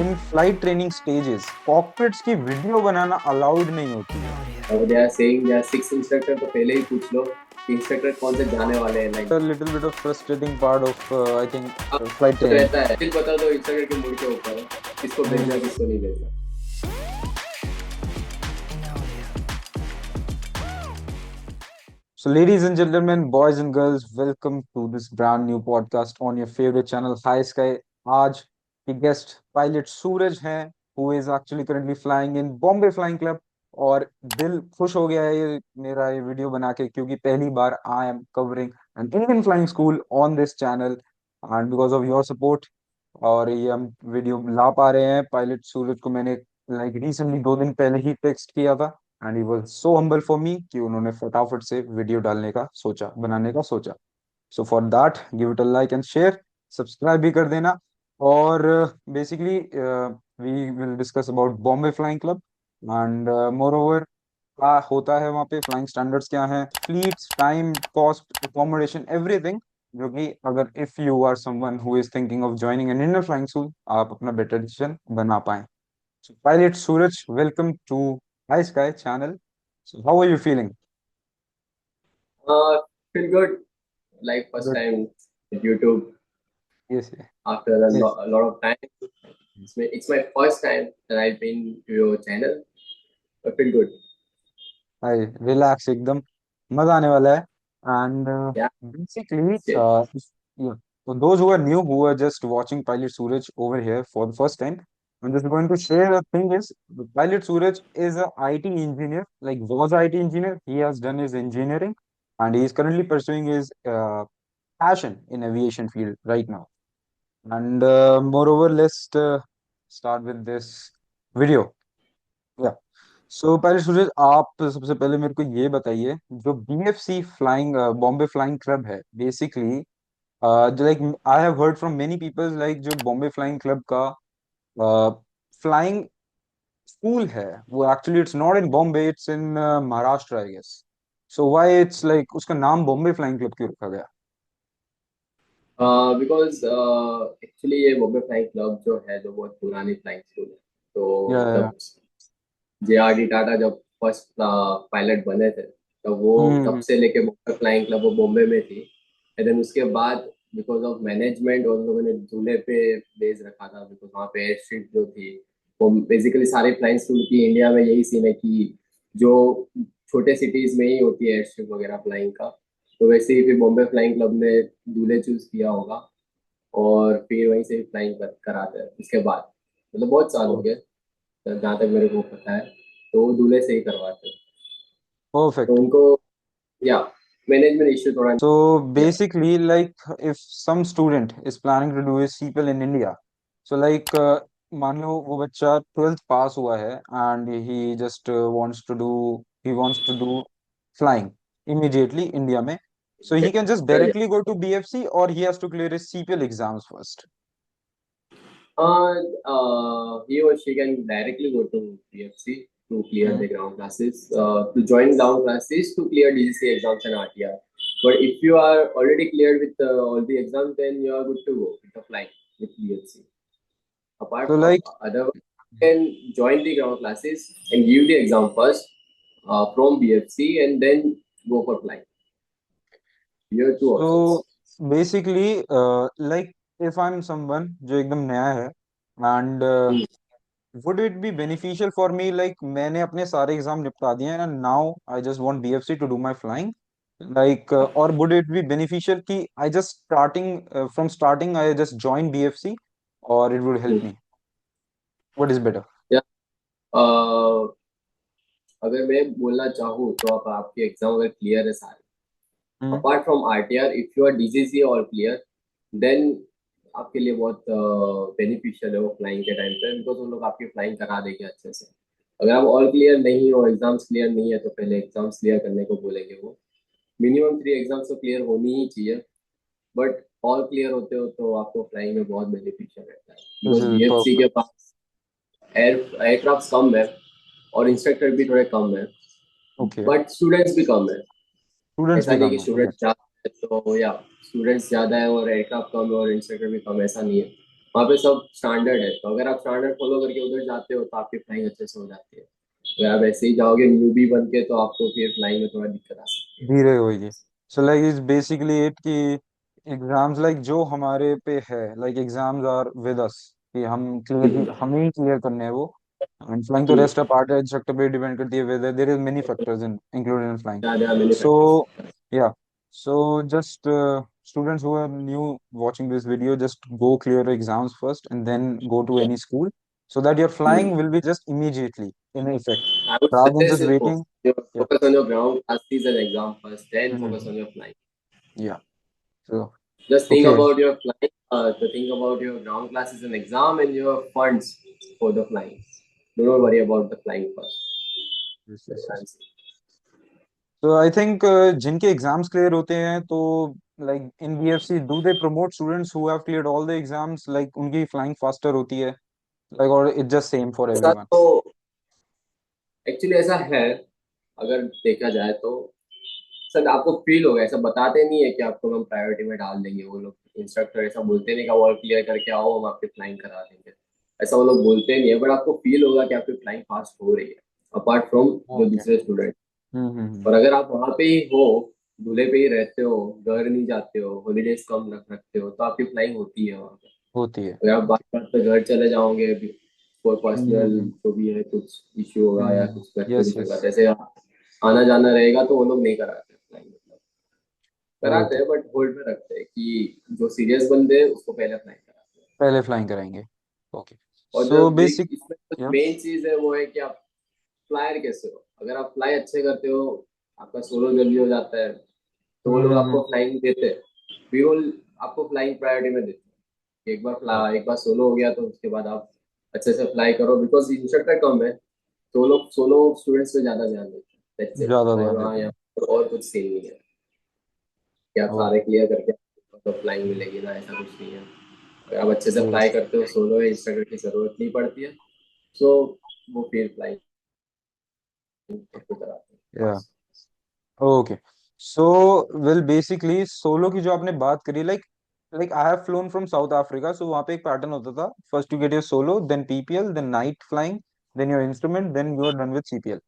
इन flight training stages cockpits की video बनाना allowed नहीं होती है। और they are saying they are 6 instructor, तो पहले ही पूछ लो कि इंस्ट्रक्टर कौन से जाने वाले हैं line. A little bit of frustrating part of I think हाँ, flight तो training. रहता है, फिर बता दो इंस्ट्रक्टर के मूड के ऊपर है, किसको भेजना Hmm. किसको नहीं भेजना। So, ladies and gentlemen, boys and girls, welcome to this brand new podcast on your favorite channel, High Sky. आज की गेस्ट पायलट सूरज हैं, who is actually currently flying in Bombay Flying Club. और दिल खुश हो गया है ये मेरा ये वीडियो बना के, क्योंकि पहली बार I am covering an Indian flying school on this channel and because of your support. और ये हम वीडियो ला पा रहे हैं। पायलट सूरज को मैंने लाइक रिसेंटली 2 दिन पहले ही टेक्स्ट किया था and he was so humble for me कि उन्होंने फटाफट से वीडियो डालने का सोचा, बनाने का सोचा। So for that give it a like and share, subscribe भी कर देना। और basically we will discuss about Bombay flying club and moreover क्या होता है वहाँ पे, फ्लाइंग स्टैंडर्ड्स क्या हैं, fleets, time, cost, accommodation, everything, जो कि अगर if you are someone who is thinking of joining an Indian flying school, आप अपना बेटर डिसीजन बना पाए। So, Pilot Suraj, welcome to High Sky channel. So, how are you feeling? Feel good, like first Good. Time YouTube Yes, yes. After Yes. a lot of time. It's my first time that I've been to your channel. I feel good. Hi, relax एकदम, मजा आने वाला है। And Yeah, basically, still. yeah, for those who are new, who are just watching Pilot Suraj over here for the first time, I'm just going to share the thing is, Pilot Suraj is a IT engineer, like was a IT engineer. He has done his engineering, and he is currently pursuing his passion in aviation field right now. And moreover, let's start with this video. Yeah. सो पहले सूरज, आप सबसे पहले मेरे को ये बताइए, जो BFC flying Bombay flying club है, बेसिकली जो like I have heard from many peoples, like जो बॉम्बे फ्लाइंग क्लब का फ्लाइंग स्कूल है, वो actually it's not in Bombay, it's in Maharashtra I guess. So why it's like उसका नाम बॉम्बे फ्लाइंग क्लब क्यों रखा गया? बिकॉज एक्चुअली ये बॉम्बे फ्लाइंग क्लब जो है, जो बहुत पुरानी फ्लाइंग स्कूल है, या तो जब JRD टाटा जब फर्स्ट पायलट बने थे, तब वो तब हम्म से लेके बॉम्बे फ्लाइंग क्लब वो बॉम्बे में थी। एंड देन उसके बाद बिकॉज ऑफ मैनेजमेंट और लोगों ने दूल्हे पे बेस रखा था, बिकॉज वहाँ पे एयर स्ट्रिप जो थी, वो बेसिकली सारे फ्लाइंग स्कूल की इंडिया में यही सीन है कि जो छोटे सिटीज में ही होती है एयर स्ट्रिप वगैरह फ्लाइंग का। तो वैसे ही फिर बॉम्बे फ्लाइंग क्लब ने दूल्हे चूज किया होगा, और फिर वहीं से फ्लाइंग कराते हैं उसके बाद। मतलब बहुत साल हो गए जहाँ तक मेरे को पता है, तो वो दूल्हे से ही करवाते हैं। तो परफेक्ट। उनको या मैनेजमेंट इश्यू थोड़ा So किया। basically, like if some student is planning to do his CPL in India, so like मान लो वो बच्चा 12th पास हुआ है and he just wants to do flying immediately India में, so he can just या directly go to BFC or he has to clear his CPL exams first. he or she can directly go to PFC to clear Hmm. the ground classes, to join ground classes to clear DGC exams and RTR. But if you are already cleared with all the exams, then you are good to go with the flying with PFC. So Apart from like, otherwise, you can join the ground classes and give the exam first from BFC and then go for flying. You have two so options. basically, like if I'm someone जो एकदम नया है and Hmm. would it be beneficial for me, like मैंने अपने सारे exam निपटा दिए हैं and now I just want BFC to do my flying, like or would it be beneficial कि I just from starting I just join BFC, or it would help Hmm. me? What is better? Yeah. Uh, अगर मैं बोलना चाहूँ तो आप आपके exam अगर clear है सारे, hmm. Apart from RTR, if you are DGC और क्लियर, देन आपके लिए बहुत बेनिफिशियल है वो फ्लाइंग के टाइम पे, बिकॉज वो लोग आपकी फ्लाइंग करा देंगे अच्छे से। अगर आप ऑल क्लियर नहीं हो, एग्जाम्स क्लियर नहीं है, तो पहले एग्जाम्स क्लियर करने को बोलेंगे वो। मिनिमम 3 एग्जाम्स तो क्लियर होनी ही चाहिए, बट ऑल क्लियर होते हो तो आपको फ्लाइंग में बहुत बेनिफिशियल रहता है, This बिकॉज is बीएफसी के perfect. पास एयरक्राफ्ट कम है और इंस्ट्रक्टर भी थोड़े कम है, Okay. बट स्टूडेंट्स भी कम है। Students ऐसा भी नहीं कम कि है, okay. स्टूडेंट्स ज्यादा है तो, या स्टूडेंट्स ज्यादा है और एयरक्राफ्ट कम है और इंस्ट्रक्टर भी कम, ऐसा नहीं है। वहाँ पे सब स्टैंडर्ड है, तो अगर आप स्टैंडर्ड फॉलो करके उधर जाते हो तो आपकी फ्लाइंग अच्छे से हो जाती है। अगर आप ऐसे ही जाओगे न्यूबी बन के तो आपको फिर फ्लाइंग में थोड़ा दिक्कत आ सकती है। धीरे होगी। So like is basically it कि एग्जाम्स लाइक जो हमारे पे है, like exams are with us, कि हम क्लियर, हम्म। हमें ही क्लियर करने हैं वो। एंड फ्लाइंग तो हम्म। रेस्ट पार्ट है, इंस्ट्रक्टर पे डिपेंड करती है, weather there is many factors in included in flying. there are many so factors. Yeah, so just students who are new watching this video, just go clear your exams first and then go to any school, so that your flying Hmm. will be just immediately in effect, I would rather than suggest just you waiting. Yeah. focus on your ground classes and exam first, then focus Mm-hmm. on your flying. Yeah. So Just think okay. about your flying, think about your ground classes and exam and your funds for the flying. Do not worry about the flying first. Yes, That's yes, what yes. I'm saying. So I think जिनके exams clear होते हैं, तो like in BFC do they promote students who have cleared all the exams, like उनकी flying faster होती है, like, और it just same for ऐसा everyone? तो एक्चुअली ऐसा है, अगर देखा जाए तो सर आपको फील होगा, ऐसा बताते नहीं है कि आपको हम प्रायोरिटी में डाल देंगे, वो लोग इंस्ट्रक्टर ऐसा बोलते नहीं कि वर्क क्लियर करके आओ हम आपकी फ्लाइंग करा देंगे, ऐसा वो लोग बोलते नहीं है, बट आपको फील होगा कि आपकी फ्लाइंग फास्ट हो रही है अपार्ट फ्रॉम जो ओके। दूसरे स्टूडेंट। हम्म। और अगर आप वहां पे ही हो, दूल्हे पे ही रहते हो, घर नहीं जाते हो, हॉलीडेज कम रखते हो, तो आपकी फ्लाइंग होती है वहां पे। होती है। अगर आप बात बात पे घर चले जाओगे, कोई पर्सनल हम्म। जो भी है, कुछ इश्यू होगा या हम्म। कुछ घर पे यस, नहीं चल यस। रहा, जैसे आना जाना रहेगा, तो वो लोग नहीं कराते फ्लाइंग, मतलब कराते ओके, हैं बट होल्ड में रखते हैं कि जो सीरियस बंदे हैं उसको पहले फ्लाइंग कराते हैं। पहले फ्लाइंग कराएंगे। ओके। और जो सो बेसिक। इसमें या। मेन चीज है वो है कि आप फ्लायर कैसे हो। अगर आप फ्लाई अच्छे करते हो, आपका सोलो जल्दी हो जाता है, तो वो लोग हम्म। आपको फ्लाइंग देते हैं, भी वो आपको फ्लाइंग प्रायोरिटी में देते हैं। एक बार सोलो हो गया तो उसके बाद आप अच्छे से फ्लाई करो, बिकॉज इंस्ट्रक्टर कम है, तो वो लोग सोलो स्टूडेंट्स पे ज्यादा ध्यान देते हैं। That's it. ज्यादा और ध्यान वहाँ देते हैं। यहाँ और कुछ सीन नहीं है कि आप सारे ओके। क्लियर करके तो फ्लाइंग मिलेगी ना, ऐसा कुछ नहीं है। अगर आप अच्छे से फ्लाई यस। करते हो, सोलो है, इंस्ट्रक्टर की जरूरत नहीं पड़ती है, सो वो फिर फ्लाइंग आपको कराते हैं या। बस। Okay. So well basically solo की जो आपने बात करी, like, I have flown from South Africa, so वहाँ पे एक पैटर्न होता था, first you get your solo, then PPL, then night flying, then your instrument, then you are done with CPL.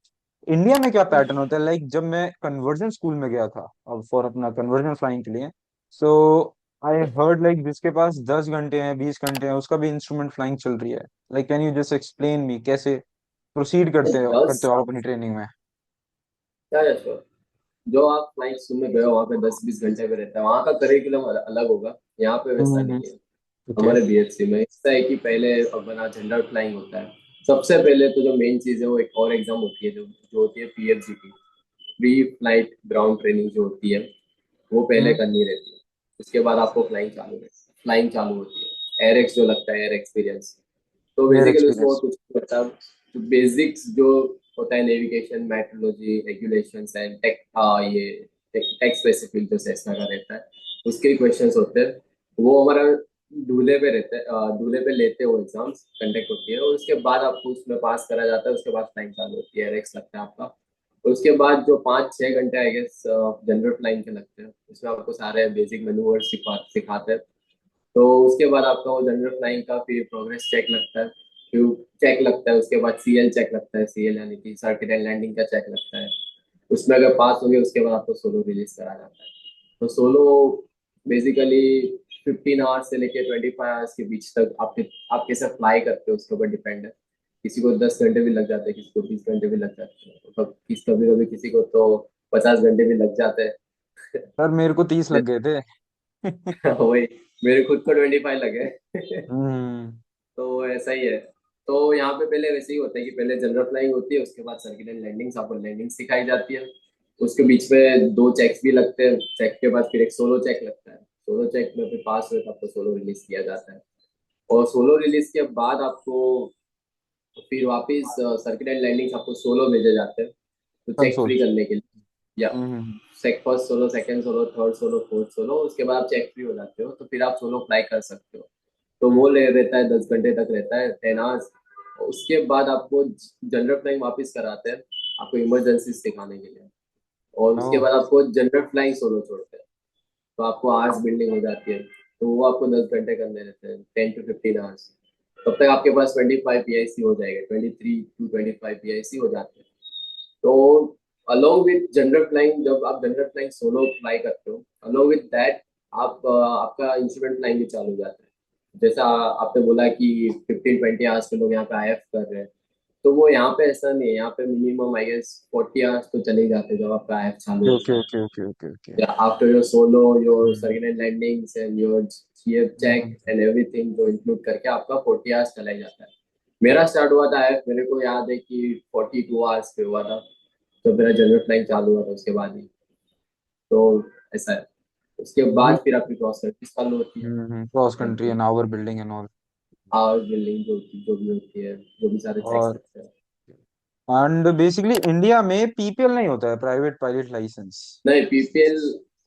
India में क्या पैटर्न होता है, लाइक जब मैं कन्वर्जन स्कूल में गया था अब फॉर अपना कन्वर्जन फ्लाइंग के लिए, सो आई हर्ड लाइक जिसके पास 10 घंटे हैं, 20 घंटे हैं, उसका भी इंस्ट्रूमेंट फ्लाइंग चल रही है। Like can you just explain me कैसे प्रोसीड करते दस, हो आप अपनी ट्रेनिंग में? क्या है सर, जो आप फ्लाइंग स्कूल में गए हो वहाँ पे 10-20 घंटे पे रहता है, वहाँ का करिकुलम अलग होगा, यहाँ पे वैसा हम्म। नहीं है। ओके। हमारे बीएचसी में ऐसा है कि पहले अपना जनरल फ्लाइंग होता है। सबसे पहले तो जो मेन चीज है वो एक और एग्जाम होती है, जो जो होती है पीएफजीटी, प्री फ्लाइट ग्राउंड ट्रेनिंग जो होती है, वो पहले हम्म। करनी रहती है। उसके बाद आपको फ्लाइंग चालू होती है, एयर एक्स जो लगता है, एयर एक्सपीरियंस। तो एयर बेसिकली उसमें और एक्सपीरियंस। कुछ नहीं होता, तो बेसिक्स जो होता है, navigation, meteorology, regulations and tech, ये टेक स्पेसिफिक जो सेस्ना का रहता है, उसके क्वेश्चंस होते हैं। वो हमारा दूल्हे पे रहता है, दूल्हे पे लेते हो एग्जाम्स कंडक्ट होती है, और उसके बाद आपको उसमें पास करा जाता है, उसके बाद फ्लाइंग चालू होती है, एयरएक्स लगता है आपका। और उसके बाद जो 5-6 घंटे आई गेस जनरल फ्लाइंग के लगते हैं, उसमें आपको सारे बेसिक मैनूवर सिखाते हैं। तो उसके बाद आपका वो जनरल फ्लाइंग का फिर प्रोग्रेस चेक लगता है, फिर चेक लगता है, उसके बाद सीएल चेक लगता है, सीएल यानी कि सर्किट एंड लैंडिंग का चेक लगता है। उसमें अगर पास हो गए, उसके बाद आपको सोलो रिलीज करा जाता है। तो सोलो बेसिकली 15 आवर्स से लेके 25 आवर्स के बीच तक आप कैसे फ्लाई करते हो उसके ऊपर डिपेंड है। किसी को 10 घंटे भी लग जाते हैं, किसी को 20 घंटे भी लग जाते हैं, तो कभी कभी किसी को तो 50 घंटे भी लग जाते हैं। सर मेरे को 30 लग गए थे। वही, मेरे खुद को 25 लगे। हम्म। तो ऐसा ही है। तो यहाँ पे पहले वैसे ही होता है कि पहले जनरल फ्लाइंग होती है, उसके बाद सर्किट एंड लैंडिंग्स, आपको लैंडिंग सिखाई जाती है। उसके बीच में दो चेक्स भी लगते हैं, चेक के बाद फिर एक सोलो चेक लगता है। सोलो चेक में फिर पास हुए तो आपको सोलो रिलीज किया जाता है। और सोलो रिलीज के बाद आपको फिर वापस सर्किट एंड लैंडिंग्स आपको सोलो भेजे जाते हैं, तो चेक कंसोल। फ्री करने के लिए। या hmm. First solo, second solo, third solo, fourth solo, उसके बाद आप चेक फ्री हो जाते हो, तो फिर आप सोलो फ्लाई कर सकते हो। तो हम्म। वो ले रहता है 10 घंटे तक रहता है, 10 आवर्स। उसके बाद आपको जनरल फ्लाइंग वापस कराते हैं, आपको इमरजेंसी सिखाने के लिए। और उसके ओह। बाद आपको जनरल फ्लाइंग सोलो छोड़ते हैं, तो आपको आवर्स बिल्डिंग हो जाती है। तो वो आपको 10 घंटे करने रहते हैं, 10 to 15 आवर्स। तब तक आपके पास 25 PIC हो जाएगा, 23 to 25 PIC हो जाते हैं। तो अलोंग विद जनरल फ्लाइंग, जब आप जनरल फ्लाइंग सोलो फ्लाई करते हो, अलोंग विद दैट आप आपका इंस्ट्रूमेंट फ्लाइंग भी चालू हो जाता है। जैसा आपने बोला कि 15-20 आवर्स के लोग यहाँ पे IF कर रहे हैं, तो वो यहाँ पे ऐसा नहीं है। यहाँ पे मिनिमम आई गेस 40 आवर्स तो चले ही जाते हैं जब आपका IF चालू ओके होता है। Okay okay okay okay. Yeah, after your solo, your hmm circuit landings and your CF check hmm and everything जो इंक्लूड करके आपका 40 आवर्स चला ही जाता है। मेरा स्टार्ट हुआ था IF, मेरे को याद है कि 42 आवर्स पे हुआ था, तो मेरा जनरल फ्लाइंग चालू हुआ था उसके बाद ही। तो ऐसा है। उसके बाद फिर आपकी क्रॉस सर्विस चालू होती है। Cross country and hour building and all. Hour building जो भी होती है, जो भी सारे चेक्स और रहते हैं। एंड बेसिकली इंडिया में पीपीएल नहीं होता है, प्राइवेट पायलट लाइसेंस। नहीं, PPL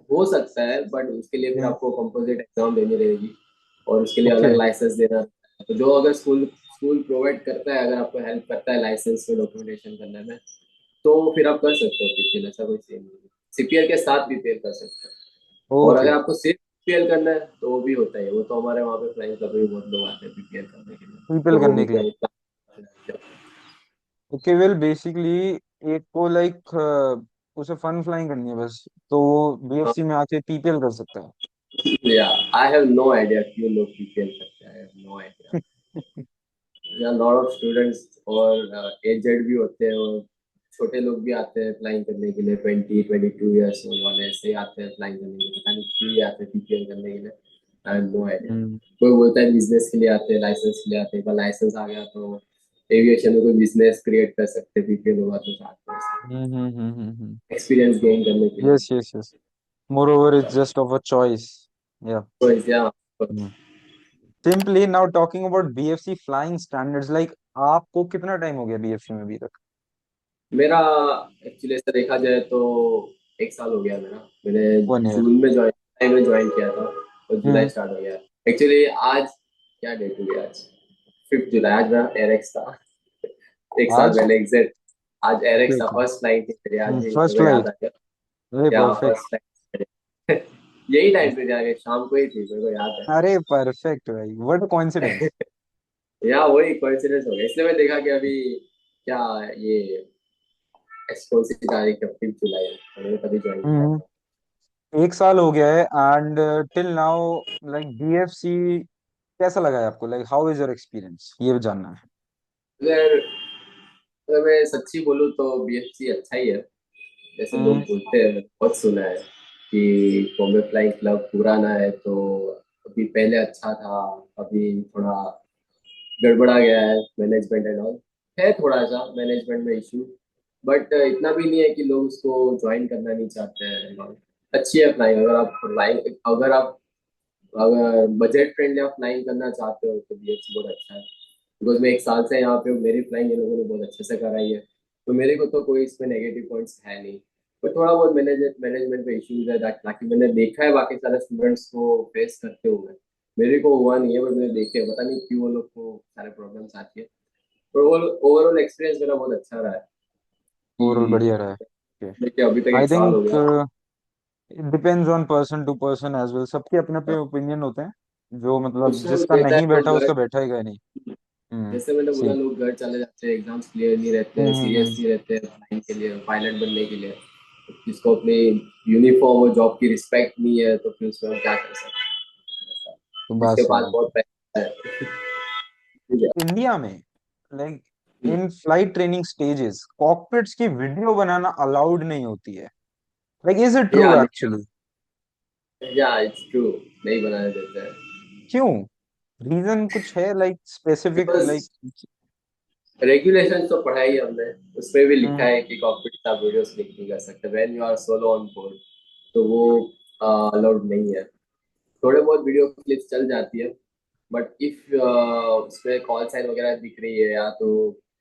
हो सकता है, बट उसके लिए फिर हम्म। आपको कंपोजिट एग्जाम देनी रहेगी, और उसके लिए ओके। अलग लाइसेंस देना रहता है। तो जो अगर स्कूल स्कूल प्रोवाइड करता है, अगर आपको हेल्प करता है लाइसेंस में डॉक्यूमेंटेशन करने में, तो फिर आप कर सकते हो PPL, ऐसा कोई सीन नहीं है। CPL के साथ PPL कर सकते हो। और ओके। अगर आपको सिर्फ PPL करना है तो वो भी होता है, वो तो हमारे वहाँ पे फ्लाइंग क्लब में भी बहुत लोग आते हैं PPL करने के लिए, पीपीएल तो वो करने भी के लिए। फ्लाइंग। ओके वेल बेसिकली एक को लाइक उसे फन फ्लाइंग करनी है बस, तो बीएफसी में आके पीपीएल कर सकता है। Yeah I have no idea क्यों लोग PPL करते हैं, आई हैव नो आइडिया। या लॉट ऑफ स्टूडेंट्स और एजेड भी होते हैं, और छोटे लोग भी आते हैं फ्लाइंग करने के लिए, 20-22 ईयर्स वाले ऐसे आते हैं फ्लाइंग करने के लिए, पता नहीं क्यों ही आते हैं PPL करने के लिए, आई हैव नो आइडिया। हम्म कोई बोलता है बिजनेस के लिए आते हैं, लाइसेंस के लिए आते हैं, पर लाइसेंस आ गया तो एविएशन में कोई बिजनेस क्रिएट कर सकते हैं, PPL होगा तो साथ में एक्सपीरियंस गेन करने के लिए। Yes yes yes. More over it's just of a choice. या। तो या simply now talking about BFC flying standards, like आपको कितना टाइम हो गया बीएफसी में अभी तक? मेरा एक्चुअली ऐसा देखा जाए तो 1 साल हो गया मेरा। मैंने 1 ईयर। जून में जुलाई में ज्वाइन किया था, और जुलाई हम्म। स्टार्ट हो गया। एक्चुअली आज क्या डेट हुई आज? 5 जुलाई। आज मेरा एयरेक्स था। 1 साल आज? पहले एग्जैक्ट आज एयरेक्स था, ओके। फर्स्ट फ्लाइट थी मेरी, आज भी मेरे फर्स्ट को याद फ्लाइट। आ गया। अरे क्या परफेक्ट। फर्स्ट फ्लाइट यही टाइम पे जाके शाम को ही थी, मेरे को याद है। अरे परफेक्ट भाई, व्हाट कोइंसिडेंस। या वही कोइंसिडेंस हो गया, इसलिए मैं देखा कि अभी क्या ये कौन सी तारीख है, 5 जुलाई है, तो मैंने तभी ज्वाइन किया हम्म। था। 1 साल हो गया है and till now like BFC कैसा लगा है आपको, like how is your experience, ये जानना है। अगर अगर मैं सच्ची बोलूँ तो BFC अच्छा ही है। जैसे लोग हम्म बोलते हैं, मैंने बहुत सुना है कि बॉम्बे फ्लाइंग क्लब पुराना है, तो अभी पहले अच्छा था, अभी थोड़ा गड़बड़ा गया है मैनेजमेंट एंड ऑल। है थोड़ा सा मैनेजमेंट में इशू, बट इतना भी नहीं है कि लोग उसको ज्वाइन करना नहीं चाहते हैं and all। अच्छी है फ्लाइंग। अगर बजट फ्रेंडली आप फ्लाइंग करना चाहते हो तो BFC बहुत अच्छा है। बिकॉज मैं 1 साल से यहाँ पे हूँ, मेरी फ्लाइंग ये लोगों ने बहुत अच्छे से कराई है, तो मेरे को तो कोई इसमें नेगेटिव पॉइंट्स है नहीं। पर थोड़ा बहुत मैनेजमेंट में इश्यूज है, बाकी मैंने देखा है बाकी सारे स्टूडेंट्स को फेस करते हुए। मेरे को हुआ नहीं है, बट मैंने देखे हैं, पता नहीं क्यों वो लोग को सारे प्रॉब्लम्स आती है। पर ओवरऑल एक्सपीरियंस मेरा बहुत अच्छा रहा है ओवरऑल बढ़िया कि रहा है। देखिए अभी तक आई 1 साल हो थिंक गया। It depends on person to person as well, सबके अपने अपने ओपिनियन होते हैं, जो मतलब कुछ लोग जिसका देता है नहीं लोग बैठा घर, उसका बैठा ही नहीं। हम्म। जैसे मैंने बोला, सी। लोग घर चले जाते हैं, एग्जाम्स क्लियर नहीं रहते हैं, सीरियस नहीं रहते हैं पढ़ाई के लिए, पायलट बनने के लिए। जिसको अपनी यूनिफॉर्म और जॉब की रिस्पेक्ट नहीं है, तो फिर उसमें हम क्या कर सकते हैं। तो बात जिसके सही पास है। बहुत पैसा है, ठीक है। इंडिया में like in flight training stages cockpits की वीडियो बनाना अलाउड नहीं होती है, लाइक इज इट ट्रू या एक्चुअली? या इट्स ट्रू, नहीं बनाने देते हैं। क्यों? रीजन कुछ है like specific because like? Regulation तो पढ़ा ही हमने, उसमें भी लिखा हम्म है कि कॉकपिट आप वीडियोस क्लिक नहीं कर सकते when you are solo on board, तो वो अलाउड नहीं है। थोड़े बहुत वीडियो क्लिप्स चल जाती है, बट इफ उसमें कॉल साइन वगैरह दिख रही है, या तो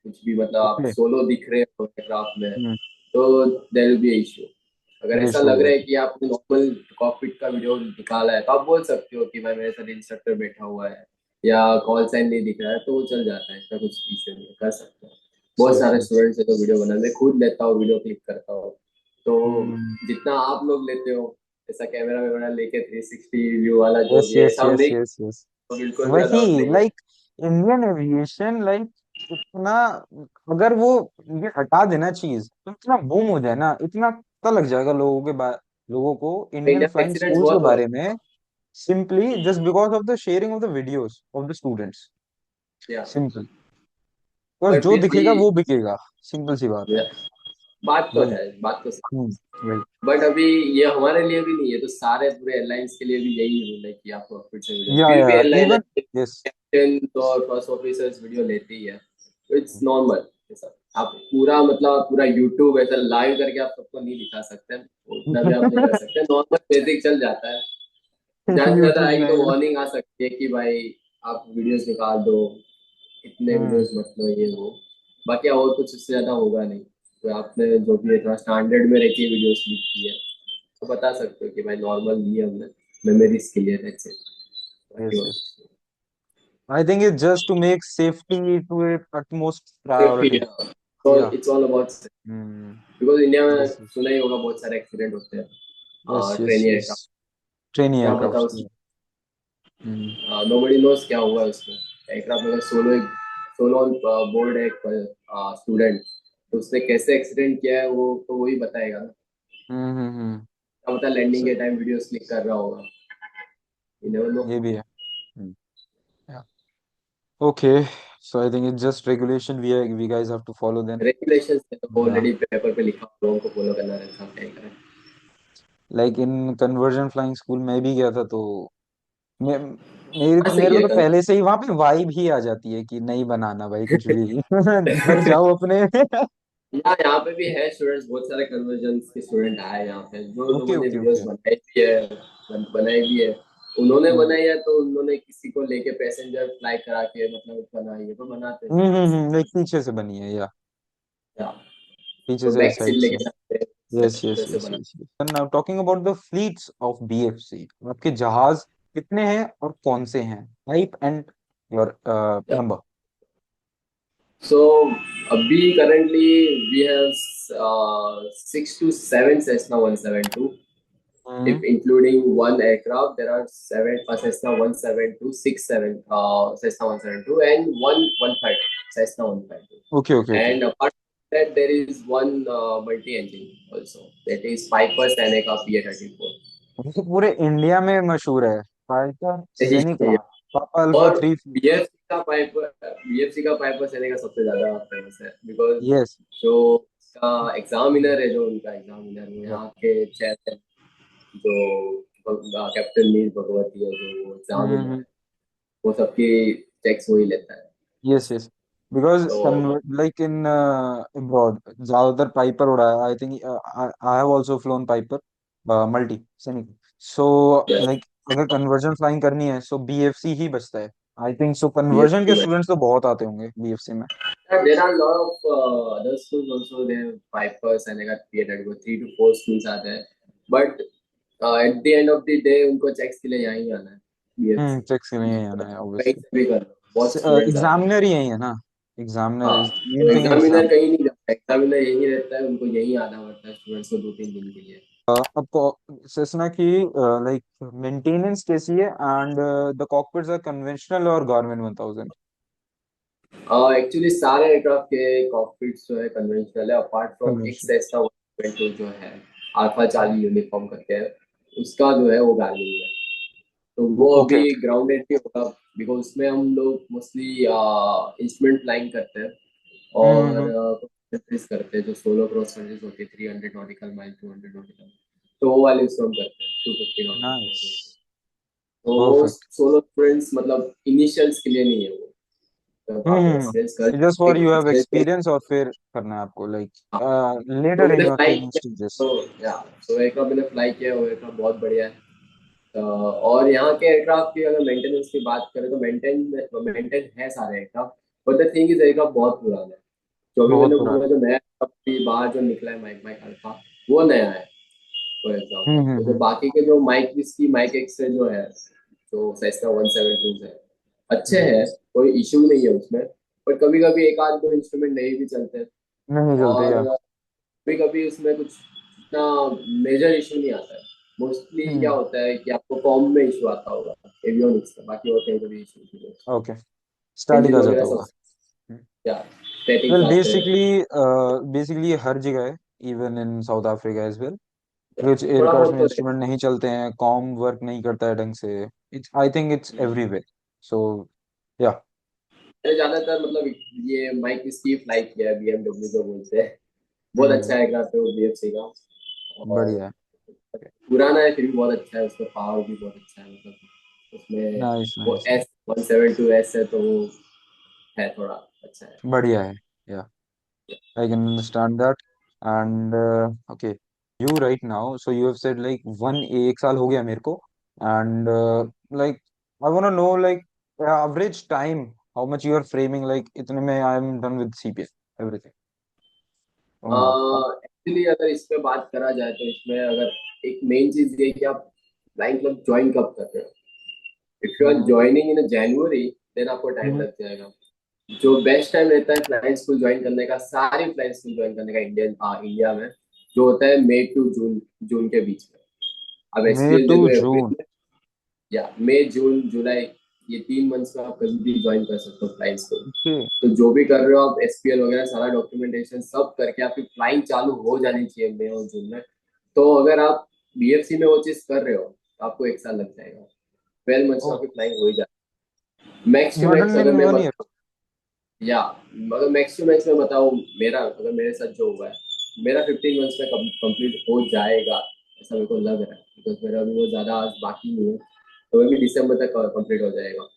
कुछ भी मतलब आप ओके। सोलो दिख रहे हो एयरक्राफ्ट में, हम्म। तो देयर विल बी इशू। अगर ये ऐसा शो लग रहा है। है कि आपने नॉर्मल कॉकपिट का वीडियो निकाला है, तो आप बोल सकते हो कि भाई मेरे साथ इंस्ट्रक्टर बैठा हुआ है, या कॉल साइन नहीं दिख रहा है, तो वो चल जाता है, इसका कुछ इशू नहीं है, कर सकते हैं। बहुत सही सारे है। स्टूडेंट्स है तो वीडियो बना, मैं खुद लेता हूँ वीडियो क्लिक करता हूँ। तो हम्म जितना आप लोग लेते हो ऐसा कैमरा वैमरा लेके 360 व्यू वाला जो यस भी है, यस ऐसा हम यस नहीं, यस यस। तो बिल्कुल भी वही, अलाउड नहीं है। लाइक इंडियन एविएशन, लाइक इतना, अगर वो ये हटा देना चीज तो इतना बूम हो जाए ना, इतना पता लग जाएगा लोगों को इंडियन इंडिया में फ्लाइंग एक्सीडेंट्स स्कूल्स के बहुत हो रहे बारे में, simply just because of the sharing of the videos of the students. हैं या, सिंपल, बस पर जो फिर भी दिखेगा वो बिकेगा, सिंपल सी बात है। या, बात तो वही। है, बात तो सही। वही। बट अभी ये हमारे लिए भी नहीं है, तो सारे पूरे एयरलाइंस के लिए भी यही रूल है कि आपको फिर से वीडियो, फिर या भी एयरलाइन इवन, यस। कैप्टन और फर्स्ट ऑफिसर्स वीडियो लेते ही है, तो इट्स नॉर्मल ऐसा। आप पूरा मतलब पूरा यूट्यूब ऐसा लाइव करके आप सबको नहीं दिखा सकते, उतना भी आप नहीं कर सकते, नॉर्मल बेसिक चल जाता है। ज्यादा से ज्यादा यूट्यूब आएगी तो लाइव। वार्निंग आ सकती है कि भाई आप वीडियोस निकाल दो, इतने हम्म। वीडियोस मत लो, ये वो। बाकी और कुछ इससे ज्यादा होगा नहीं। तो आपने जो भी है थोड़ा स्टैंडर्ड में रह के वीडियोस क्लिक की है, तो बता सकते हो कि भाई नॉर्मल ली है हमने, मेमोरीज के लिए, दैट्स इट। बाकी यस और यस। कुछ नहीं। I think it just to make safety to utmost safety, priority. तो yeah. It's all about, hmm. Because India में यस सुना ही होगा बहुत सारे एक्सीडेंट होते यस हैं yes train yes. Aircraft. Trainee क्या पता एयरक्राफ्ट। उस, हम्म। नोबडी नोस क्या हुआ है उसमें। एयरक्राफ्ट अगर सोलो बोर्ड है एक स्टूडेंट, तो उसने कैसे एक्सीडेंट किया है वो तो वही बताएगा ना। हम्म। क्या पता लैंडिंग So, के टाइम वीडियो क्लिक कर रहा होगा, यू नेवर नो। ये भी है। Okay, so I think it's just regulation we guys have to follow then. Regulation है तो Yeah. ऑलरेडी पेपर पे लिखा हुआ, लोगों को फॉलो करना रहता है, क्या ही करें। Like in conversion flying school में भी गया था, तो मे, सही मेरे को है तो कर। पहले से ही वहां पे वाइब ही आ जाती है कि नहीं बनाना भाई कुछ भी। घर जाओ अपने। यहाँ पे भी है स्टूडेंट्स, बहुत सारे कन्वर्जन के स्टूडेंट आए यहाँ पे, जो ओके लोगों ने ओके वीडियोस ओके। बनाई भी है। उन्होंने हम्म बनाई है तो उन्होंने किसी को लेके पैसेंजर फ्लाई करा के मतलब बनाई है, तो बनाते हैं। लाइक पीछे से बनी है या या, पीछे तो से बैक सीट साइड से। लेके जाते हैं, यस यस वैसे यस बना। Yes. Now talking about the fleets of BFC, आपके जहाज कितने हैं और कौन से हैं, type and your yeah, number. So अभी currently we have 6 to 7 Cessna 172. If hmm. including one aircraft, there are seven Cessna 172, 6 7 Cessna 172, and one 130 Cessna 130. Okay okay okay. And apart from that, there is one multi-engine also. That is Piper Seneca PA-34. तो पूरे India में मशहूर है fighter यही जेनिका, है। पापा alpha और 3। BFC का पाइपर सेनेका सबसे ज्यादा फेमस है, बिकॉज यस। जो उसका एग्जामिनर है, जो उनका एग्जामिनर वो यहाँ के चेयर, जो कैप्टन मीर भगवती है, जो वो एग्जामिनर हम्म। है, वो सबकी चेक्स वही लेता है। Yes yes. बिकॉज तो लाइक इन अब्रॉड ज्यादातर पाइपर उड़ा है, I think I have also phloem Piper multi सैनिक। सो yes, लाइक अगर कन्वर्जन फ्लाइंग करनी है सो बीएफसी ही बचता है। आई थिंक सो कन्वर्जन के BFC में स्टूडेंट्स तो बहुत आते होंगे बीएफसी में। there are a lot of other schools also. They have Piper Seneca PA-34, 3 to 4 schools आते हैं, but at the end of the day उनको चेक्स के लिए यहाँ ही आना है, बीएफसी। चेक्स के लिए आना है कहीं ऑब्वियसली। से भी कर लो, बहुत स्टूडेंट्स आते हैं। एग्जामिनर ही यही है ना, एग्जामिनर हाँ, इज मेन तो थिंग, एग्जामिनर एग्जाम। कहीं नहीं जाता, एग्जामिनर यही रहता है, उनको यही आना पड़ता है स्टूडेंट्स को 2 3 दिन के लिए। आपको सेसना की लाइक मेंटेनेंस कैसी है, एंड द कॉकपिट्स आर कन्वेंशनल और गारमेंट 1000। एक्चुअली सारे एयरक्राफ्ट के कॉकपिट्स जो है कन्वेंशनल है, अपार्ट फ्रॉम एक कन्वेंशनल। सेस्ना 122 जो है अल्फा चार्ली यूनिफॉर्म करके है, उसका जो है वो गार्निंग है। तो वो ओके। अभी ग्राउंडेड भी होगा, बिकॉज उसमें हम लोग मोस्टली इंस्ट्रूमेंट फ्लाइंग करते हैं, और हम्म। प्रैक्टिस करते हैं, जो सोलो क्रॉस कंट्रीज होती है 300 नॉटिकल माइल, 200 नॉटिकल, तो वो वाले उसमें हम करते हैं, 250 नाइस। नॉटिकल। तो वो परफेक्ट। सोलो स्टूडेंट्स मतलब इनिशियल्स के लिए नहीं है वो, जब आप एक्सपीरियंस कर just for you have experience. Experience और फिर करना है आपको लाइक हाँ, तो लेटर इन मैंने योर फ्लाई ट्रेनिंग किया, स्टेजेस। तो या, तो एयरक्राफ्ट मैंने फ्लाई किया, वो एयरक्राफ्ट बहुत बढ़िया है। और यहाँ के एयरक्राफ्ट की अगर मेंटेनेंस की बात करें तो मेंटेन है सारे aircraft, but the thing is aircraft बहुत पुराना है। जो अभी बहुत मैंने पुराना। बोला, जो नया aircraft भी बाहर जो निकला है, माइक माइक अल्फा, वो नया है फॉर एग्जाम्पल। तो जो हम्म। बाकी के जो माइक इसकी माइक एक्स है जो है, जो सेस्ना 172 है, अच्छे हम्म। हैं, कोई इशू नहीं है उसमें। पर कभी कभी एक आध दो इंस्ट्रूमेंट नहीं भी चलते, नहीं चलते और या। कभी कभी उसमें कुछ इतना मेजर इशू नहीं आता है। मोस्टली क्या हम्म। होता है कि आपको फॉर्म में इशू आता होगा एवियोनिक्स का, बाकी और कहीं कभी इशू नहीं होता। ओके, स्टैटिक इंजन आ वगैरह जाता सब होगा। क्या स्टैटिक्स वेल आते हैं। बेसिकली बेसिकली हर जगह है, even in South Africa as well, कुछ थोड़ा एयरक्राफ्ट बहुत में तो इंस्ट्रूमेंट नहीं चलते हैं, कॉम वर्क नहीं करता है ढंग से। इट्स आई थिंक इट्स रहेगा। एवरीवेयर। सो या। मैंने ज्यादातर मतलब ये माइक इसकी फ्लाई किया है, बीएमडब्ल्यू जो बोलते हैं। बहुत अच्छा हम्म। एयरक्राफ्ट है वो बीएफसी का। और बढ़िया है। पुराना है फिर भी बहुत अच्छा है, उसका पावर भी बहुत अच्छा है, मतलब उसमें नाइस वो नाइस। S172S है तो वो है थोड़ा अच्छा है। बढ़िया है। Yeah, I can understand that. And okay, you right now, so you have said like one, एक साल हो गया मेरे को। And like I want to know like average time, how much you are framing, like इतने में I am done with CPF everything from now. Actually अगर इस पे बात करा जाए तो इसमें अगर एक मेन चीज ये है कि आप फ्लाइंग क्लब ज्वाइन कब कर रहे हो। If you are hmm. Joining in January then आपको टाइम हम्म। लग जाएगा। जो बेस्ट टाइम रहता है फ्लाइंग स्कूल ज्वाइन करने का, सारी फ्लाइंग स्कूल ज्वाइन करने का इंडिया में, जो होता है मई टू जून, जून के बीच में। अब मई एसपीएल टू देखो अप्रैल जून। में, या मई जून जुलाई, ये 3 मंथ्स में आप कभी भी ज्वाइन कर सकते हो फ्लाइंग स्कूल। ओके। तो जो भी कर रहे हो आप एसपीएल वगैरह सारा डॉक्यूमेंटेशन सब करके आपकी फ्लाइंग चालू हो जानी चाहिए मई और जून में। तो अगर आप बीएफसी में वो चीज कर रहे हो तो आपको 1 साल लग जाएगा। 12 मंथ्स में ओह, आपकी फ्लाइंग हो ही जाए max to you are max. Done अगर इन मैं वन ईयर। बताऊं, या अगर मैक्स टू मैक्स में बताऊं, मेरा अगर मेरे साथ जो हुआ है, मेरा 15 मंथ्स में कंप्लीट हो जाएगा ऐसा मेरे को लग रहा है, बिकॉज मेरा अभी वो ज़्यादा आज बाकी नहीं है। तो वो भी दिसंबर तक कंप्लीट हो जाएगा।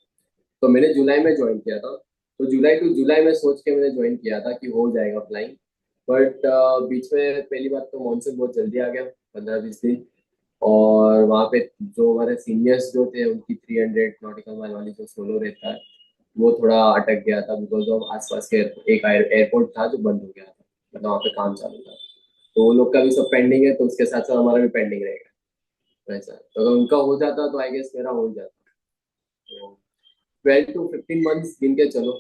तो मैंने जुलाई में ज्वाइन किया था, तो जुलाई टू जुलाई में सोच के मैंने ज्वाइन किया था कि हो जाएगा फ्लाइंग। बट बीच में पहली बात तो मानसून बहुत जल्दी आ गया, 15-20 दिन। और वहाँ पे जो हमारे सीनियर्स जो थे उनकी 300 नॉटिकल माइल वाली जो सोलो रहता है, वो थोड़ा अटक गया था बिकॉज ऑफ आसपास के एक एयरपोर्ट था जो बंद हो गया था, मतलब वहाँ पे काम चालू था। तो वो लोग का भी सब पेंडिंग है, तो उसके साथ साथ हमारा भी पेंडिंग रहेगा। तो ऐसा है। तो अगर उनका हो जाता तो आई गेस मेरा हो ही जाता। तो 12 to 15 मंथ्स गिन के चलो,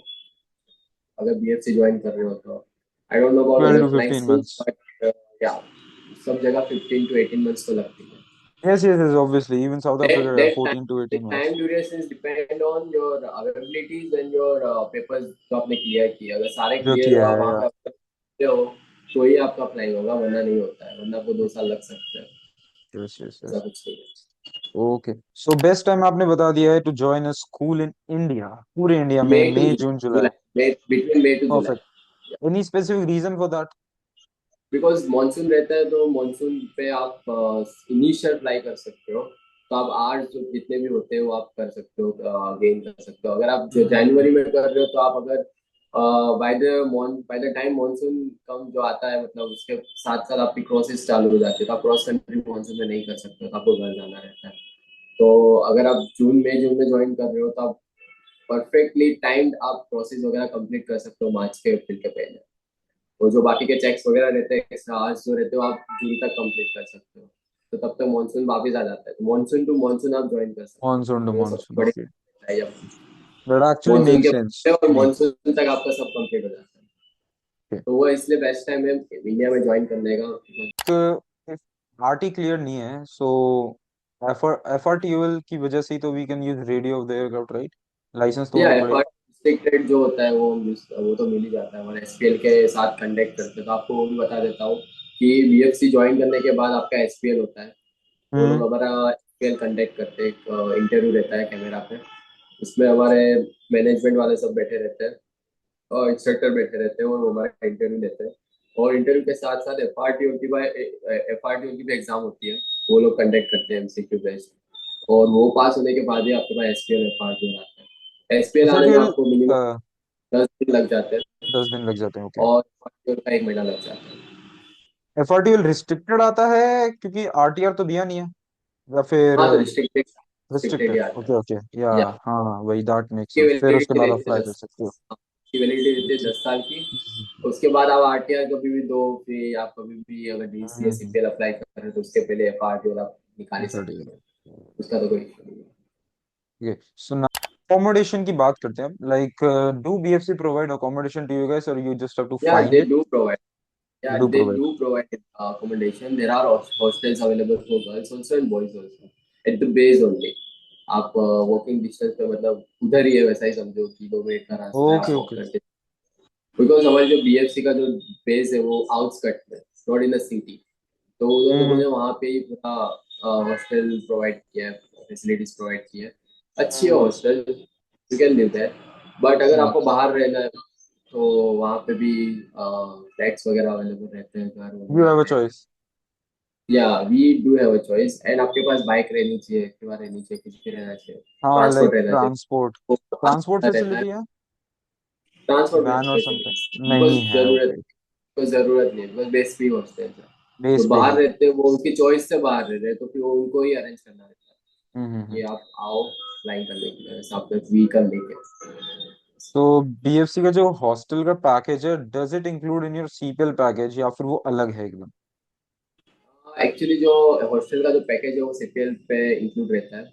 अगर बीएफसी ज्वाइन कर रहे हो तो। I don't know about 12 other to flying 15 school, months but yeah सब जगह 15 to 18 मंथ्स तो लगती है। Yes, yes, yes, obviously. Even South That Africa, that time 14 to the 18 time months. durations depend on your availabilities and your papers जो आपने clear किए। अगर सारे जो क्लियर हो, किया आप है, वहाँ या। पे करते हो, तो ही आपका अप्लाई होगा, वरना नहीं होता है, वरना आपको 2 साल लग सकते हैं। Yes, yes, ऐसा yes. कुछ नहीं है। ओके, सो बेस्ट टाइम आपने बता दिया है to join a school in India, पूरे इंडिया में, May to May June July. July, May between May to perfect. July. Any specific reason for that? Because monsoon रहता है तो मानसून पे आप इनिशियल फ्लाई कर सकते हो। तो आप आर्ट जो जितने भी होते हैं वो आप कर सकते हो, गेन कर सकते हो। अगर आप जो हम्म। जनवरी में कर रहे हो तो आप अगर बाय द टाइम मानसून कम जो आता है, मतलब उसके साथ साथ आपकी क्रॉसेस चालू हो जाती है, तो आप क्रॉस कंट्री मानसून में नहीं कर सकते हो, तो आपको घर जाना रहता है। तो अगर आप जून में ज्वाइन कर रहे हो तो आप परफेक्टली टाइम्ड आप प्रोसेस वगैरह कंप्लीट कर सकते हो मार्च के अप्रैल के पहले। वो जो बाकी के चेक्स वगैरह रहते हैं, एक्स्ट्रा आवर्स जो रहते हो, आप जून तक कंप्लीट कर सकते हो। तो तब तक मानसून वापस आ जाता है, तो मानसून टू मानसून आप ज्वाइन कर सकते मानसून टू हो। वो सबसे मानसून, बड़ी ओके। है, दैट एक्चुअली मानसून मेक के सेंस पहले और टू मी। मानसून तक आपका सब कंप्लीट हो जाता है। तो वो इसलिए बेस्ट टाइम है इंडिया में ज्वाइन करने का। इफ आरटी क्लियर नहीं है, सो एफआरटीयूएल की वजह से ही तो we can use radio of the aircraft, right? License तो या होना एफर्ट पड़ेगा। रिस्ट्रिक्टेड जो होता है वो तो मिल ही जाता है, हमारे एसपीएल के साथ कंडक्ट करते हैं। तो आपको वो भी बता देता हूँ कि बीएफसी ज्वाइन करने के बाद आपका एसपीएल होता है। वो लोग हम्म। हमारा एसपीएल कंडक्ट करते हैं, एक इंटरव्यू रहता है कैमरा पे। उसमें हमारे मैनेजमेंट वाले सब बैठे रहते हैं और इंस्ट्रक्टर बैठे रहते हैं और वो हमारा इंटरव्यू लेते हैं। और इंटरव्यू के साथ साथ एफआरटीओ की भी एग्जाम होती है, वो लोग कंडक्ट करते हैं एमसीक्यू बेस्ड। और वो पास होने के बाद ही आपके पास एसपीएल एफआरटीओ आता है। एसपीएल आने में एफआरटीयूएल आपको मिनिमम 10 दिन लग जाते हैं। 10 दिन लग जाते हैं, ओके। और FRTO का 1 महीना लग जाता है। एफआरटीयूएल रिस्ट्रिक्टेड आता है क्योंकि आरटीआर तो दिया नहीं है, या फिर हाँ तो रिस्ट्रिक्टेड रिस्ट्रिक्टेड ही रिस्ट्रिक्टेड? आता ओके है। ओके, या। या हाँ हाँ, वही, दैट मेक्स की सेंस, फिर उसके वैलिडिटी बाद आप रहती है फ्लाई कर 10, सकते हो। की वैलिडिटी रहती है 10 साल की। उसके बाद आप आरटीआर कभी भी दो, फिर आप कभी भी अगर डीसीए हम्म। सीपीएल अप्लाई कर रहे हो तो उसके पहले एफआरटीओ आप निकाल ही सकते एफआरटीयूएल, हो। उसका तो कोई इशू नहीं है। ये सुना। अकोमोडेशन की बात करते हैं, like do BFC provide accommodation to you guys, और you just have to yeah find they it? Do provide, Yeah, do they provide? do provide accommodation. There are hostels available for girls also and boys also. At the base only. आप walking distance पे मतलब उधर ही है, वैसा ही समझो, 2 minute का रास्ता है, आप ओके वॉक ओके। करके। बिकॉज हमारे जो बीएफसी का जो बेस है वो आउटस्कट में, नॉट इन द सिटी। तो उन लोगों हम्म ने वहाँ पे ही पूरा हॉस्टल प्रोवाइड किया है, फैसिलिटीज प्रोवाइड की है। अच्छी है hmm. Hostel, you can live there. But अगर आपको नाइस। बाहर रहना है तो वहाँ पे भी फ्लैट्स वगैरह अवेलेबल रहते हैं, घर यू वगैरह हैव अ है। Choice. Yeah we do have a choice, and आपके पास बाइक रहनी चाहिए, एक्टिवा रहनी चाहिए, कुछ भी रहना चाहिए, हाँ, लाइक ट्रांसपोर्ट रहना चाहिए। ट्रांसपोर्ट। वो ट्रांसपोर्ट रहता है, फैसिलिटी है? ट्रांसपोर्ट वैन और फैसिलिटी समथिंग बस नहीं है? जरूरत, ओके। कोई जरूरत नहीं है, बस बेस पे ही हॉस्टल है। जो बेस पे बाहर ही। रहते हैं वो उनकी चॉइस से बाहर रह रहे हैं, तो फिर वो उनको ही अरेंज करना रहता है। हम्म। ये आप आओ फ्लाइंग करने के लिए, आप व्हीकल लेके। तो बीएफसी का जो हॉस्टल का पैकेज है, does it include in your CPL package या फिर वो अलग है एकदम? एक्चुअली जो हॉस्टल का जो पैकेज है वो सीपीएल पे इंक्लूड रहता है। जो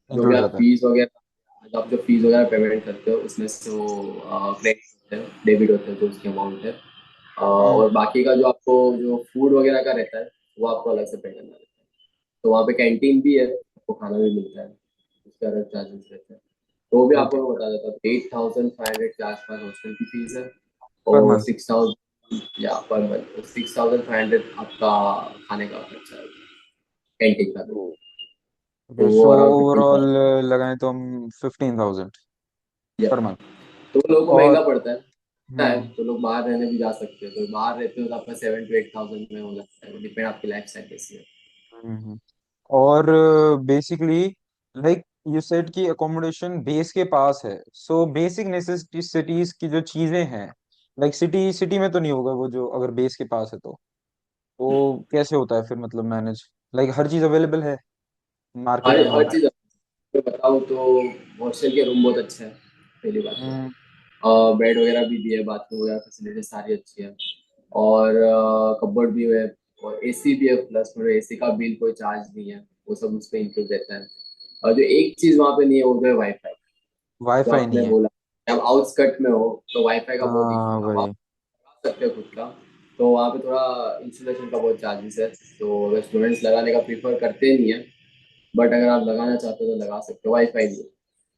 भी इंक्लूड आप रहता है? फीस वगैरह, आप जो फीस वगैरह पेमेंट करते हो उसमें से वो क्रेडिट होते हैं, डेबिट होते हैं, जो उसकी अमाउंट है। हम्म। और बाकी का जो आपको जो फूड वगैरह का रहता है वो आपको अलग से पे करना रहता है। तो वहाँ पे कैंटीन भी है, आपको खाना भी मिलता है, उसके अलग चार्जेस रहते हैं। तो वो भी आपको ओके। मैं बता देता हूँ, 8,500 के आसपास हॉस्टल की फीस है। पर और मंथ? 6,000 या पर मंथ 6,500 आपका खाने का खर्चा है, कैंटीन का भी। तो ओके, वो सो अराउंड ओवरऑल 15,000। लगाएं तो हम 15,000 या पर मंथ। तो लोगों को और महंगा पड़ता है हम्म तो लोग बाहर रहने भी जा सकते हैं। तो बाहर रहते हो तो आपका 7 to 8,000 में हो जाता है, डिपेंड आपकी लाइफ स्टाइल कैसी है। हम्म। और बेसिकली, लाइक यू सेड कि अकोमोडेशन बेस के पास है, सो बेसिक नेसेसिटीज की जो चीजें हैं, लाइक सिटी सिटी में तो नहीं होगा वो, जो अगर बेस के पास है तो कैसे होता है फिर, मतलब मैनेज? लाइक हर चीज अवेलेबल है मार्केट हर में हर वहाँ? चीज़ मैं बताऊँ तो हॉस्टल के रूम बहुत अच्छे हैं, पहली बात तो। हम्म। बेड वगैरह भी दिए, बाथरूम वगैरह फैसिलिटी सारी अच्छी है। और कबर्ड भी है, और एसी भी है, प्लस में एसी का बिल कोई चार्ज नहीं है, वो सब उस पर इंक्लूड रहता है। और जो एक चीज़ वहाँ पे नहीं है वो है वाईफाई। जो वाईफाई आपने नहीं है? बोला कि आप आउटस्कट में हो तो वाईफाई का बहुत हाँ इशू है। अब आप वही। लगा सकते हो खुद का, तो वहाँ पे थोड़ा इंस्टॉलेशन का बहुत चार्जेस है। तो अगर स्टूडेंट्स लगाने का प्रीफर करते नहीं है, बट अगर आप लगाना चाहते हो तो लगा सकते हो। वाईफाई नहीं है,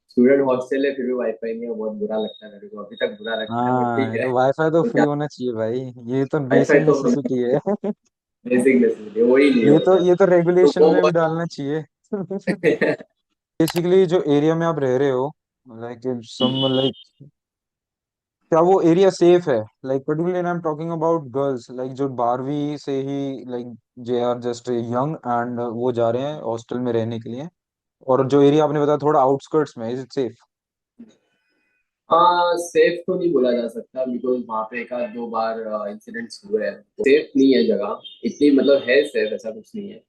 स्टूडेंट हॉस्टल है फिर भी वाईफाई नहीं है, बहुत बुरा लगता है मेरे को, अभी तक बुरा लगता है, बट ठीक हाँ, है। तो वाईफाई तो तो फ्री क्या, होना चाहिए भाई। ये तो बेसिक वाईफाई तो नेसेसिटी है। बेसिक नेसेसिटी वही नहीं है उधर। ये तो तो रेगुलेशन वो में भी बहुत डालना चाहिए। बेसिकली जो एरिया में आप रह रहे हो, लाइक सम लाइक, क्या वो एरिया सेफ है? Like particularly I am talking about girls, like जो 12वीं से ही, like they are just young and वो जा रहे हैं हॉस्टल में रहने के लिए, और जो एरिया आपने बताया थोड़ा आउटस्कर्ट्स में, इज इट सेफ? हाँ, सेफ तो नहीं बोला जा सकता, बिकॉज वहाँ पे एक आध दो बार इंसिडेंट्स हुए हैं। सेफ नहीं है जगह इतनी, मतलब है सेफ ऐसा कुछ नहीं है।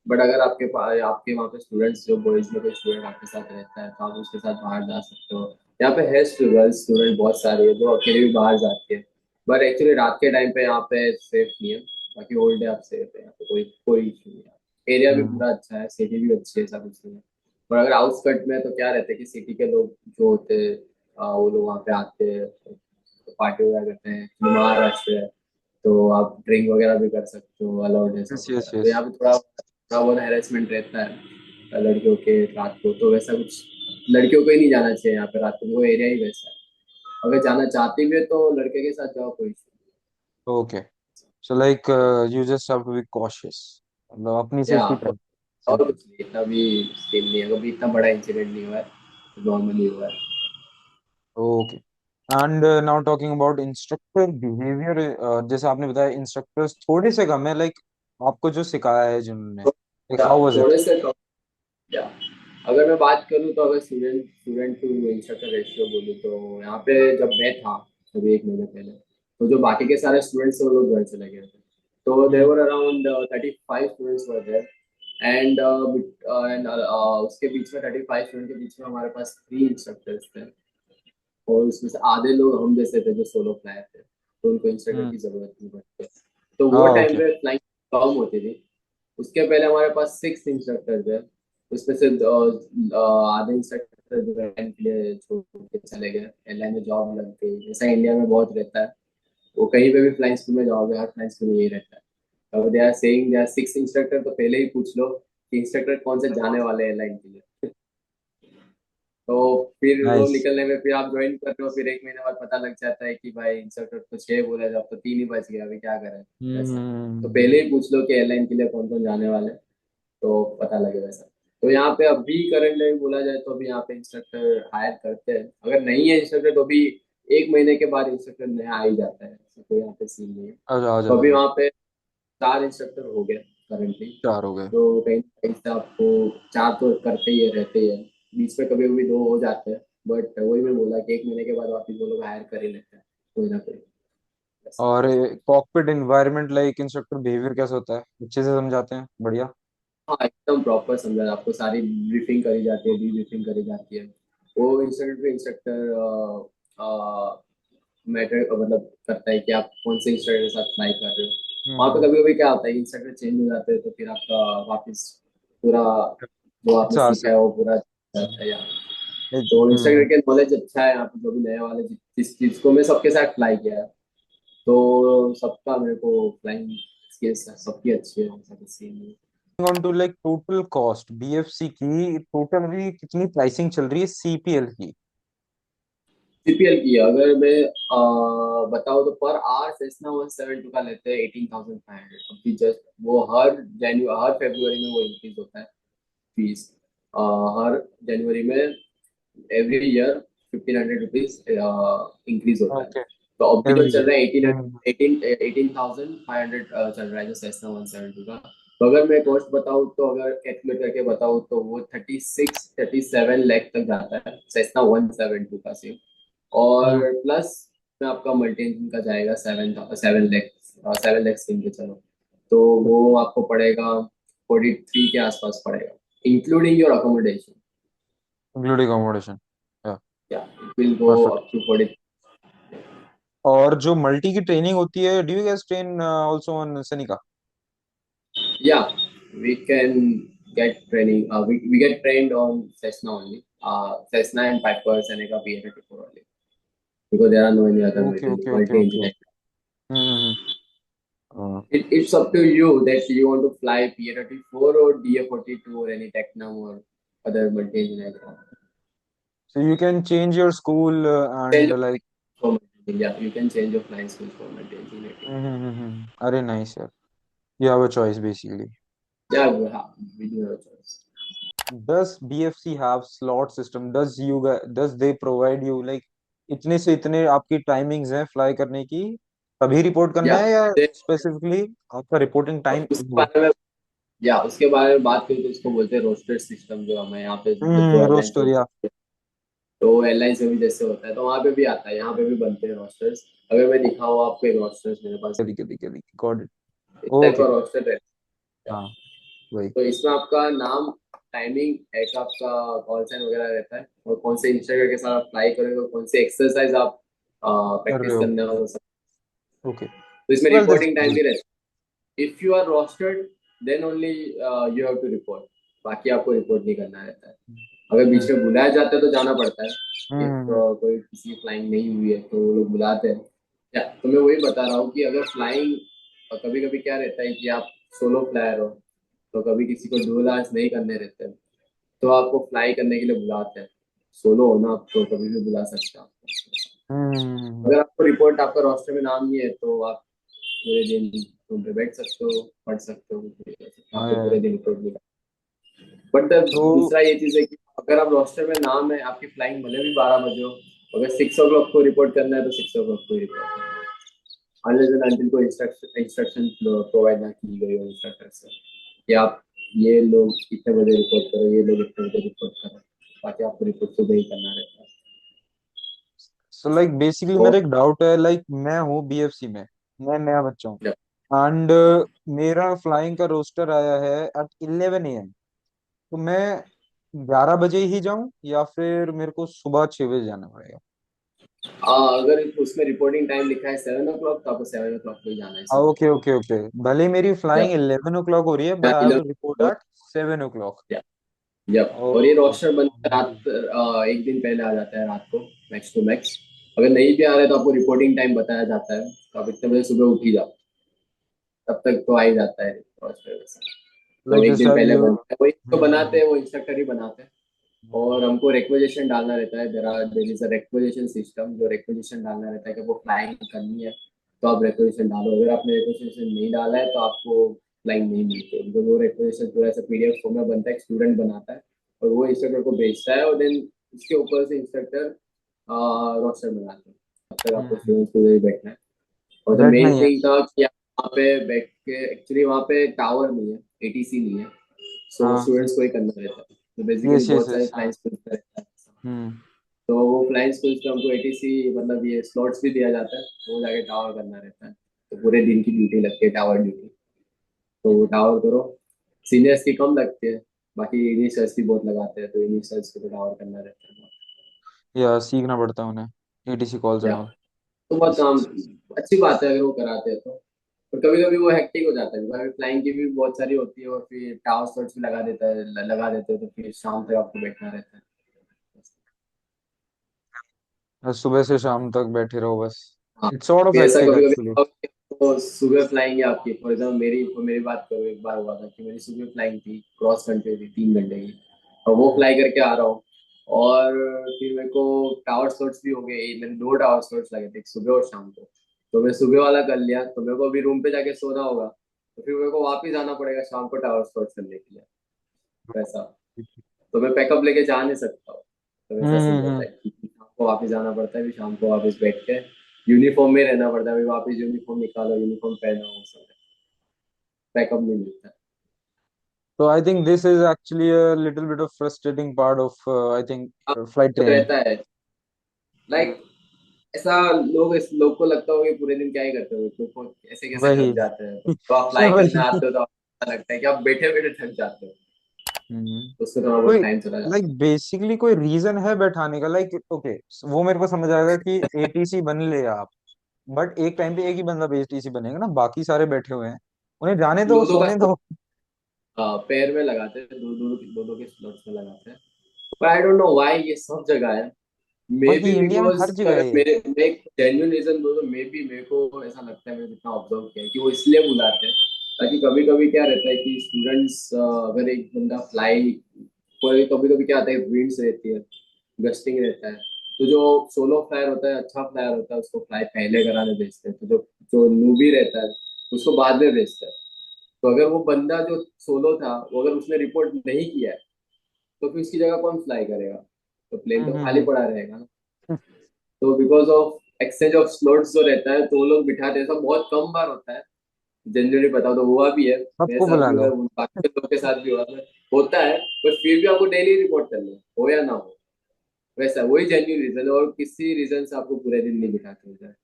बट अगर आपके पास, आपके वहाँ पे स्टूडेंट्स, जो बॉयज में कोई स्टूडेंट आपके साथ रहता है तो आप उसके साथ बाहर जा सकते हो। यहाँ पे है गर्ल्स स्टूडेंट बहुत सारे हैं जो अकेले भी बाहर जाते हैं। बट एक्चुअली रात के टाइम पे यहाँ पे सेफ नहीं है। बाकी होल डे आप सेफ है, यहाँ पे कोई कोई इशू नहीं है। एरिया भी हम्म। पूरा अच्छा है, सिटी भी अच्छी है, ऐसा कुछ नहीं है। पर अगर आउटस्कर्ट में तो क्या रहता है कि सिटी के लोग जो होते हैं, वो लोग वहाँ पे आते हैं, तो पार्टी वगैरह करते हैं, महाराष्ट्र है। तो आप ड्रिंक वगैरह भी कर सकते हो, अलाउड है सब यस यस वगैरह। तो यस। यहाँ पे थोड़ा थोड़ा बहुत हैरेसमेंट रहता है लड़कियों के रात को, तो वैसा कुछ लड़कियों को ही नहीं जाना चाहिए यहाँ पे रात को, वो एरिया ही वैसा है। अगर जाना चाहती भी है तो लड़के के साथ जाओ, कोई issue okay, so like you just have to be cautious, मतलब अपनी नहीं। या सेफ्टी पर और सिंपल। कुछ नहीं, इतना भी सीन नहीं है, कभी इतना बड़ा इंसिडेंट नहीं हुआ है, नॉर्मली हुआ है। Okay. And now talking about instructor behaviour, जैसे आपने बताया इंस्ट्रक्टर्स थोड़े से कम है, लाइक आपको जो सिखाया है जिन्होंने, तो लाइक या हाउ वाज इट? थोड़े से कम। या अगर मैं बात करूँ तो, अगर student student to instructor ratio बोलूँ तो यहाँ पे जब मैं था, अभी 1 महीने पहले, तो जो बाकी के सारे स्टूडेंट्स थे वो लोग घर चले गए थे। तो there hmm. Were around 35 students were there. And and उसके बीच में 35 स्टूडेंट के बीच में हमारे पास 3 इंस्ट्रक्टर्स थे। और उसमें से आधे लोग हम जैसे थे जो सोलो फ्लायर थे, तो उनको इंस्ट्रक्टर हम्म। की जरूरत नहीं पड़ती। तो वो टाइम ओके। पे फ्लाइंग कम होती थी। उसके पहले हमारे पास 6 इंस्ट्रक्टर थे। उसमें से आधे इंस्ट्रक्टर जो है के लिए छोड़ के चले गए, एयरलाइन में जॉब लग गई, जैसा इंडिया में बहुत रहता है। वो कहीं पे भी फ्लाइंग स्कूल में जाओगे, हर फ्लाइंग स्कूल में यही रहता है। अब they are saying they are 6 instructor, तो पहले ही पूछ लो कि इंस्ट्रक्टर कौन से जाने वाले हैं एयरलाइन के लिए। तो फिर वो नाइस। निकलने में फिर आप ज्वाइन करते हो, फिर एक महीने बाद पता लग जाता है कि भाई इंस्ट्रक्टर तो 6 बोला था, अब तो 3 ही बच गया, अभी क्या करें। ऐसा तो हम्म। पहले ही पूछ लो कि एयरलाइन के लिए कौन कौन जाने वाले हैं, तो पता लगेगा सर। तो यहाँ पे अभी करंट में बोला जाए तो अभी यहाँ पे इंस्ट्रक्टर हायर करते हैं, अगर नहीं है इंस्ट्रक्टर तो भी 1 महीने के बाद इंस्ट्रक्टर नया आ ही जाता है, ऐसा कोई यहाँ पे सीन नहीं है। आजा आजा तो अभी आजा। वहाँ पे 4 इंस्ट्रक्टर हो गए करंटली। 4 हो गए। तो कहीं ना कहीं से आपको 4 तो करते ही है, रहते ही है। बीच में कभी कभी 2 हो जाते हैं, बट वही मैं बोला कि 1 महीने के बाद वापिस वो लोग हायर कर ही लेते हैं, कोई ना कोई। बस। और cockpit environment like instructor behaviour कैसा होता है, अच्छे से समझाते हैं, बढ़िया? हाँ, एकदम प्रॉपर समझा, आपको सारी ब्रीफिंग करी जाती है, डीब्रीफिंग करी जाती है। वो इंस्ट्रक्टर पे इंस्ट्रक्टर मैटर मतलब करता है कि आप कौन से इंस्ट्रक्टर के साथ फ्लाई कर रहे हो। वहाँ पे हम्म। कभी कभी क्या होता है, इंस्ट्रक्टर चेंज हो जाते हैं, तो फिर आपका वापस पूरा जो आपने अच्छा सीखा सर। है वो पूरा जाता है यार। एक तो इंस्ट्रक्टर के नॉलेज अच्छा है यहाँ पे, जो भी नए वाले जिस चीज को मैं सबके साथ फ्लाई किया है, तो सबका मेरे को फ्लाइंग स्किल्स सबकी अच्छी है, ऐसा कुछ सीन नहीं है। On to like total cost BFC की टोटल अभी कितनी प्राइसिंग चल रही है सीपीएल की? सीपीएल की अगर मैं बताऊँ तो पर आवर सेस्ना 172 का लेते हैं 18,500। अभी जस्ट वो हर फरवरी में वो इंक्रीज होता है फीस। हर जनवरी में एवरी ईयर 1,500 रुपीज इंक्रीज होता है। ओके। तो अभी जो एवरी चल ईयर। रहा है 18,500 चल रहा है जो सेस्ना 172 का। तो अगर मैं कॉस्ट बताऊँ तो अगर कैलकुलेट करके बताऊँ तो वो 36-37 लाख तक जाता है सेस्ना 172 का सिर्फ। और प्लस में आपका मल्टी इंजन का जाएगा 7 लाख स्कीम के चलो। तो वो आपको पड़ेगा 43 के आसपास पड़ेगा, including your accommodation. Including accommodation. या it will go perfect. Up to 40। और जो मल्टी की ट्रेनिंग होती है, do you guys train also on Cessna? या we can get training, we get trained on Cessna only, Cessna and Piper Seneca PA-34 only, because there are no any other okay okay okay multi okay engine. Okay. Hmm. Hmm. It's up to you that you want to fly PA-34 or DA-42 or any Tecnam or other multi engine aircraft. So you can change your school Change and like for multi-engine, yeah, you can change your flying school for multi-engine aircraft. अरे nice यार, you have a choice basically. Yeah, we do have a choice. Does BFC have slot system? Does they provide you like इतने से इतने आपकी timings हैं fly करने की, तभी रिपोर्ट करना Yeah, है या they, स्पेसिफिकली आपका रिपोर्टिंग टाइम उसके वो? बारे में, या उसके बारे में बात करें तो उसको बोलते हैं रोस्टेड सिस्टम, जो हमें यहाँ पे जो एयरलाइंस रोस्टर में, या? तो एयरलाइंस में भी जैसे होता है तो वहाँ पे भी आता है, यहाँ पे भी बनते हैं रोस्टर्स। अगर मैं दिखाऊँ आपको एक रोस्टर्स मेरे पास, दिखे दिखे दिखे गॉट इट। इस टाइप ओके। का रोस्टर रहता है। हाँ वही। तो इसमें आपका नाम, टाइमिंग, एक आपका कॉल साइन वगैरह रहता है, और कौन से इंस्ट्रक्टर के साथ आप फ्लाई करोगे और कौन से एक्सरसाइज आप कर रहे प्रैक्टिस हो। करने हो सब। ओके। तो इसमें वेल दैट्स रिपोर्टिंग टाइम भी रहता है। If you are rostered then only you have to report, बाकी आपको रिपोर्ट नहीं करना रहता है। अगर हम्म बीच में बुलाया जाता है तो जाना पड़ता है। इफ हम्म। कोई किसी की फ्लाइंग नहीं हुई है तो वो लोग बुलाते हैं। या तो मैं वही बता रहा हूँ कि अगर फ्लाइंग, कभी कभी क्या रहता है कि आप सोलो फ्लायर हो, तो कभी किसी को डुअल आवर्स नहीं करने रहते हैं, तो आपको फ्लाई करने के लिए बुलाते हैं। सोलो हो ना आप, तो कभी भी बुला सकते हैं आपको। हम्म। अगर आपको रिपोर्ट, आपका रोस्टर में नाम नहीं है, तो आप पूरे दिन रूम पे बैठ सकते हो, पढ़ सकते हो, कुछ भी कर सकते हो, आपको हाँ, पूरे दिन रिपोर्ट नहीं। बट तो दूसरा ये चीज है कि अगर आप रोस्टर में नाम है, आपकी फ्लाइंग भले भी 12 बजे हो, अगर 6 o'clock को रिपोर्ट करना है तो 6 o'clock को रिपोर्ट करना है, अनलेस एंड अनटिल को इंस्ट्रक्शन प्रोवाइड ना की गई हो इंस्ट्रक्टर से कि आप ये लोग इतने बजे रिपोर्ट करो, ये लोग इतने बजे रिपोर्ट करो, बाकी आपको रिपोर्ट सुबह ही करना रहता है। सो लाइक बेसिकली तो मेरा एक डाउट है, लाइक मैं हूँ बीएफसी में, मैं नया बच्चा हूँ जब एंड मेरा फ्लाइंग का रोस्टर आया है एट 11 AM। तो मैं 11 बजे ही जाऊं या फिर मेरे को सुबह 6 बजे जाना पड़ेगा? अगर उसमें रिपोर्टिंग टाइम लिखा है 7 o'clock, तो आपको 7 o'clock को ही जाना है सुबह। Okay okay okay. भले मेरी फ्लाइंग जब 11 o'clock हो रही है but I have to report at 7 o'clock। Yup, और ये ओके। रोस्टर बनता है रात, एक दिन पहले आ जाता है रात को, मैक्स टू मैक्स। अगर नहीं भी आ रहा है तो आपको रिपोर्टिंग टाइम बताया जाता है, तो आप इतने बजे सुबह उठ ही जाओ, तब तक तो आ ही जाता है वैसा। तो लाइक एक दिन जैसा पहले यू। बनता है, वही तो बनाते हैं, वो इंस्ट्रक्टर ही बनाते हैं। हम्म। और हमको रिक्वेजिशन डालना रहता है, there is a requisition system, जो रिक्वेजिशन डालना रहता है कि वो फ्लाइंग करनी है, तो आप रिक्वेजिशन डालो। अगर आपने रिक्वेजिशन नहीं डाला है तो आपको फ्लाइंग नहीं मिलती है, तो वो रिक्वेजिशन पूरा ऐसा पीडीएफ फॉर्म में बनता है, एक स्टूडेंट बनाता है और वो इंस्ट्रक्टर को भेजता है, और देन उसके ऊपर से इंस्ट्रक्टर रोस्टर बनाते हैं। तब तक आपको हम्म। स्टूडेंट्स को बैठना है। और द बैठना मेन ही है। थिंग था कि आप वहाँ पे बैठ के, एक्चुअली वहाँ पे टावर नहीं है, एटीसी नहीं है, सो हाँ। स्टूडेंट्स को ही करना रहता है। तो बेसिकली यस यस बहुत सारे यस। क्लाइंट्स को रहता है। हम्म। तो वो फ्लाइंग स्कूल्स पे हमको एटीसी मतलब ये स्लॉट्स भी दिया जाता है, तो वो जाके टावर करना रहता है। तो पूरे दिन की ड्यूटी लगती है, टावर ड्यूटी। तो वो टावर करो, सीनियर्स की कम लगती है, बाकी इनिशियल्स की बहुत लगाते हैं, तो इनिशियल्स को तो टावर करना रहता है। या सीखना पड़ता है उन्हें एटीसी कॉल्स एंड या ऑल। तो बहुत काम, अच्छी बात है अगर वो कराते हैं तो। पर कभी कभी वो हेक्टिक हो जाता है, क्योंकि फ्लाइंग की भी बहुत सारी होती है, और फिर टावर स्लॉट्स भी लगा देता है, लगा देते हो, तो फिर शाम तक आपको बैठना रहता है। सुबह से शाम तक बैठे रहो बस। हाँ, इट्स सॉर्ट ऑफ फिर ऐसा हेक्टिक कभी एक्चुअली। कभी तो सुबह फ्लाइंग है आपकी, फॉर एग्जाम्पल मेरी बात करो, एक बार हुआ था कि मेरी सुबह फ्लाइंग थी, क्रॉस कंट्री थी 3 घंटे की, और वो फ्लाई करके आ रहा हूँ, और फिर मेरे को टावर स्लॉट्स भी हो गए, मैंने 2 टावर स्लॉट्स लगे थे, एक सुबह और शाम को। तो मैं सुबह वाला कर लिया, तो मेरे को अभी रूम पे जाके सोना होगा, तो फिर मेरे को वापिस आना पड़ेगा शाम को टावर स्लॉट्स करने के लिए, वैसा। तो मैं पैकअप लेके जा नहीं सकता हूँ, तो वैसा सीन रहता हम्म। है कि शाम को वापस जाना पड़ता है, फिर शाम को वापस बैठ के यूनिफॉर्म में रहना पड़ता है, फिर वापस यूनिफॉर्म निकालो, यूनिफॉर्म पहनो, वो सब पैकअप नहीं मिलता। So I think this is actually a little bit of frustrating part of I think अब flight तो training. रहता है, लाइक ऐसा, इस लोग को लगता होगा कि पूरे दिन क्या ही करते हो, तो ऐसे कैसे थक वही। जाते हैं, तो आप फ्लाई करने वही। आते हो तो आपको ऐसा लगता है कि आप बैठे बैठे थक जाते हो, हम्म। तो उससे थोड़ा बहुत कोई टाइम चला लाइक जाता बेसिकली कोई रीजन है बैठाने का लाइक ओके। वो मेरे को समझ आएगा कि एटीसी बन ले आप। बट एक टाइम पे एक ही बंदा एटीसी बनेगा ना बाकी सारे बैठे हुए हैं। उन्हें जाने है। दो दो दो सोने का दो। पैर में लगाते हैं, दो दो के स्लॉट्स में लगाते हैं, पर आई डोंट नो व्हाई ये सब जगह है। मे बी वही इंडिया में बिकॉज हर जगह अगर है ये। मेरे मैं एक जेन्युइन रीजन बोलूँ तो मे बी मेरे को ऐसा लगता है, मैंने जितना ऑब्जर्व किया है कि वो इसलिए बुलाते हैं, ताकि कभी कभी क्या रहता है कि स्टूडेंट्स, अगर एक बंदा फ्लाई, कोई कभी कभी क्या आता है, विंड्स रहती है, गस्टिंग रहता है, तो जो सोलो फ्लायर होता है, अच्छा फ्लायर होता है, उसको फ्लाई पहले कराने भेजते हैं, तो जो जो नूबी रहता है उसको बाद में भेजते हैं। तो अगर वो बंदा जो सोलो था, वो अगर उसने रिपोर्ट नहीं किया है, तो फिर उसकी जगह कौन फ्लाई करेगा, तो प्लेन तो खाली हम्म। पड़ा रहेगा ना। तो because of exchange of slots जो रहता है, तो वो लोग बिठाते हैं, ऐसा बहुत कम बार होता है, जनरली बताओ तो हुआ भी है, मेरे सबको साथ बुला भी हुआ लो। है, बाकी के लोग के साथ भी हुआ है, होता है, पर फिर भी आपको डेली रिपोर्ट करना है, हो या ना हो, वैसा वही जेन्यून रीजन है, और किसी रीजन से आपको पूरे दिन नहीं बिठाते उधर,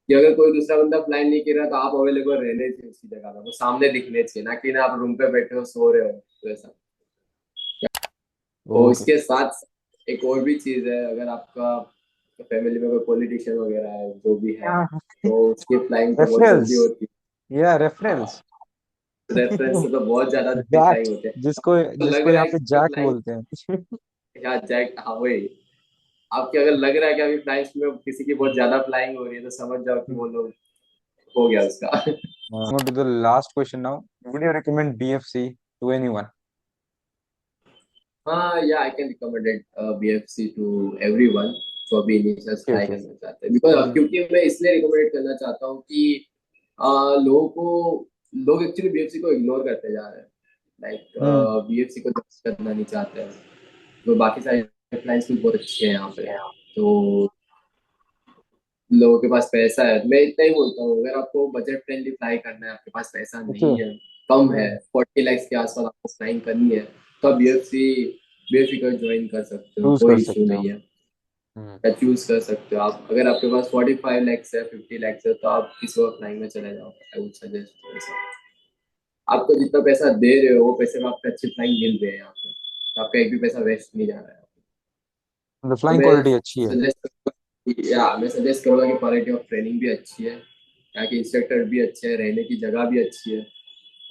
कि अगर कोई दूसरा बंदा प्लान नहीं कर रहा तो आप अवेलेबल रहने चाहिए उसकी जगह पे, वो सामने दिखने चाहिए, ना कि ना आप रूम पे बैठे हो सो रहे हो, तो ऐसा। तो ओके। इसके साथ एक और भी चीज है, अगर आपका फैमिली में कोई पॉलिटिशियन वगैरह है, जो भी है, तो उसकी फ्लाइंग तो बहुत जल्दी रेफरेंस। होती या है। रेफरेंस। रेफरेंस से तो बहुत ज्यादा जल्दी जैक। फ्लाइंग होते हैं, जिसको तो लग जिसको रहा यहाँ है पे कि जैक फ्लाइंग, बोलते हैं। या जैक, हाँ वही, आपके अगर लग रहा है कि अभी फ्लाइंग में किसी की बहुत ज्यादा फ्लाइंग हो रही है, तो समझ जाओ कि वो लोग हो गया उसका। Go to the last question now. Would you recommend BFC to anyone? हाँ, yeah I can recommended BFC to everyone जो अभी इनिशियल Okay, ट्राई okay. करना चाहते हैं, बिकॉज क्योंकि मैं इसलिए रिकमेंड करना चाहता हूँ कि लोगों को, लोग एक्चुअली बीएफसी को इग्नोर करते जा रहे हैं, हम्म। लाइक बीएफसी को करना नहीं चाहते हैं, तो बाकी सारे क्लाइंट्स भी बहुत अच्छे हैं यहाँ पे, तो लोगों के पास पैसा है, मैं इतना ही बोलता हूँ, अगर आपको बजट फ्रेंडली फ्लाई करना है, आपके पास पैसा ओके। नहीं है, कम है, हम्म। 40 लाख के आसपास आपको फ्लाइंग करनी है, तो आप बीएफसी बेफिक्र ज्वाइन कर सकते हो, चूज कर कोई इशू सकते हो। नहीं है, हम्म। या चूज कर सकते हो आप। अगर आपके पास 45 लाख है, 50 लाख है, तो आप किसी और फ्लाइंग में चले जाओ, आई वुड सजेस्ट। आपको जितना पैसा दे रहे हो, वो पैसे में आपको अच्छी फ्लाइंग मिल रही है यहाँ पे, तो आपका एक भी पैसा वेस्ट नहीं जा रहा है। मतलब तो फ्लाइंग क्वालिटी अच्छी है। मैं सजेस्ट करूंगा कि क्वालिटी ऑफ ट्रेनिंग भी अच्छी है, यहाँ के इंस्ट्रक्टर भी अच्छे हैं, रहने की जगह भी अच्छी है,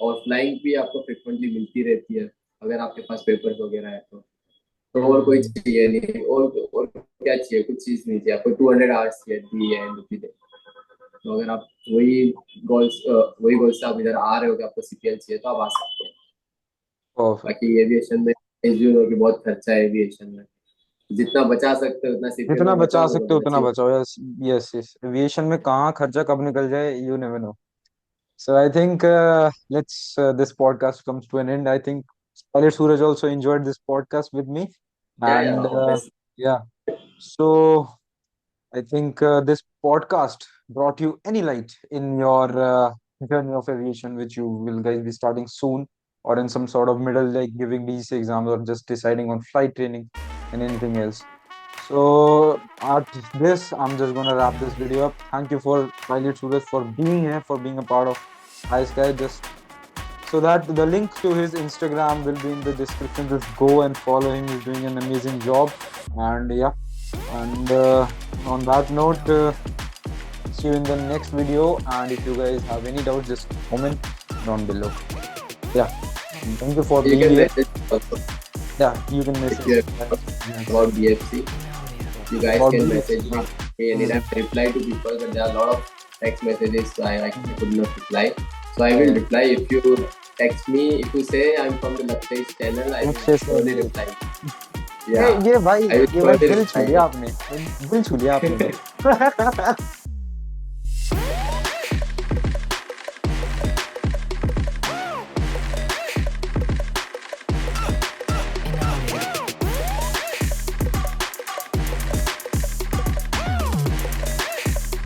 और फ्लाइंग भी आपको फ्रिक्वेंटली मिलती रहती है, अगर आपके पास पेपर्स वगैरह है तो। तो और कोई चाहिए नहीं, और क्या चाहिए, कुछ चीज नहीं चाहिए आपको, 200 आवर्स चाहिए दी एंड ऑफ द डे। तो अगर आप वही गोल्स से आप इधर आ रहे हो कि आपको सीपीएल चाहिए, तो आप आ सकते हैं। परफेक्ट। बाकी एविएशन में एज्यूम हो कि बहुत खर्चा है एविएशन में, जितना बचा सकते हो उतना सीपीएल जितना में बचा बचाओ, सकते हो मतलब उतना अच्छी बात बचाओ। यस यस यस, एविएशन में कहाँ खर्चा कब निकल जाए, you never no. So I think let's this podcast comes to an end. I think Pilot Suraj also enjoyed this podcast with me, है। या and obvious. yeah. So I think this podcast brought you any light in your journey of aviation, which you will guys be starting soon, or in some sort of middle, like giving DC exams or just deciding on flight training and anything else. So at this, I'm just gonna wrap this video up. Thank you for Pilot Suraj for being here, for being a part of High Sky. Just so that the link to his Instagram will be in the description. Just go and follow him. He's doing an amazing job. And yeah, and on that note, see you in the next video. And if you guys have any doubts, just comment down below. Yeah, and thank you for you being can here. Message also Yeah, you can if message you yes, about BFC, you guys about can BFC. message me anytime. I reply to people, but there are a lot of text messages, so I could not reply. So I will Right. reply if you text me. If you say I'm from the Lakshya's channel, I will अच्छे से surely ये reply. Yeah, ये भाई I will ये भाई surely दिल छू reply. लिया आपने, दिल छू लिया आपने भाई।